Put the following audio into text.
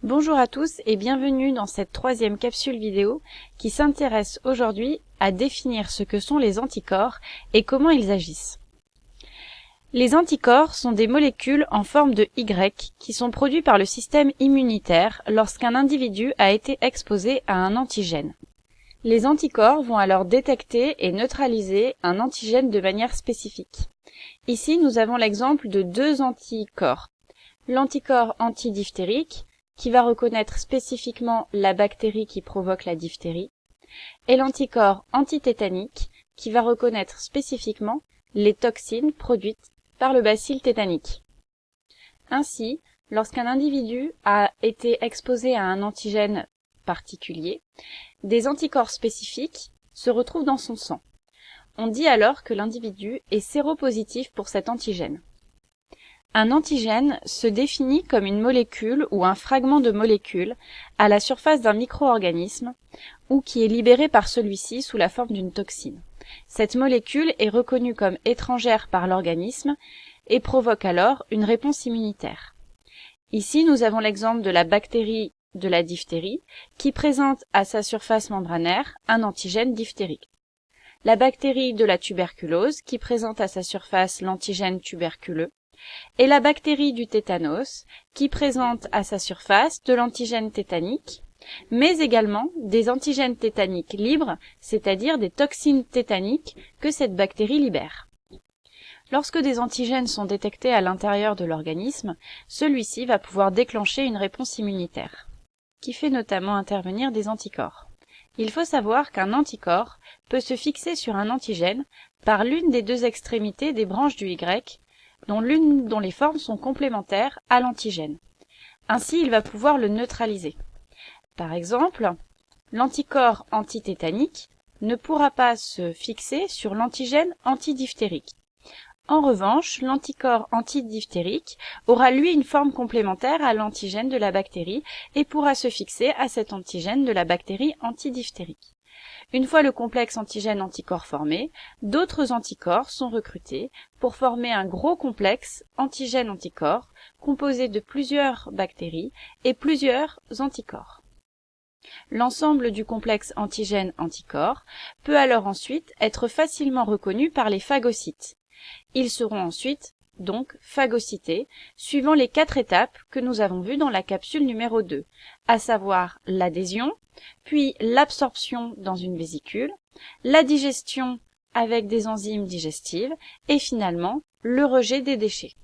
Bonjour à tous et bienvenue dans cette troisième capsule vidéo qui s'intéresse aujourd'hui à définir ce que sont les anticorps et comment ils agissent. Les anticorps sont des molécules en forme de Y qui sont produits par le système immunitaire lorsqu'un individu a été exposé à un antigène. Les anticorps vont alors détecter et neutraliser un antigène de manière spécifique. Ici, nous avons l'exemple de deux anticorps. L'anticorps antidiphtérique, qui va reconnaître spécifiquement la bactérie qui provoque la diphtérie, et l'anticorps antitétanique, qui va reconnaître spécifiquement les toxines produites par le bacille tétanique. Ainsi, lorsqu'un individu a été exposé à un antigène particulier, des anticorps spécifiques se retrouvent dans son sang. On dit alors que l'individu est séropositif pour cet antigène. Un antigène se définit comme une molécule ou un fragment de molécule à la surface d'un micro-organisme ou qui est libéré par celui-ci sous la forme d'une toxine. Cette molécule est reconnue comme étrangère par l'organisme et provoque alors une réponse immunitaire. Ici, nous avons l'exemple de la bactérie de la diphtérie qui présente à sa surface membranaire un antigène diphtérique. La bactérie de la tuberculose qui présente à sa surface l'antigène tuberculeux et la bactérie du tétanos qui présente à sa surface de l'antigène tétanique, mais également des antigènes tétaniques libres, c'est-à-dire des toxines tétaniques que cette bactérie libère. Lorsque des antigènes sont détectés à l'intérieur de l'organisme, celui-ci va pouvoir déclencher une réponse immunitaire, qui fait notamment intervenir des anticorps. Il faut savoir qu'un anticorps peut se fixer sur un antigène par l'une des deux extrémités des branches du Y, dont les formes sont complémentaires à l'antigène. Ainsi, il va pouvoir le neutraliser. Par exemple, l'anticorps antitétanique ne pourra pas se fixer sur l'antigène antidiphtérique. En revanche, l'anticorps antidiphtérique aura lui une forme complémentaire à l'antigène de la bactérie et pourra se fixer à cet antigène de la bactérie antidiphtérique. Une fois le complexe antigène-anticorps formé, d'autres anticorps sont recrutés pour former un gros complexe antigène-anticorps composé de plusieurs bactéries et plusieurs anticorps. L'ensemble du complexe antigène-anticorps peut alors ensuite être facilement reconnu par les phagocytes. Ils seront ensuite donc phagocytés, suivant les 4 étapes que nous avons vues dans la capsule numéro 2, à savoir l'adhésion, puis l'absorption dans une vésicule, la digestion avec des enzymes digestives et finalement le rejet des déchets.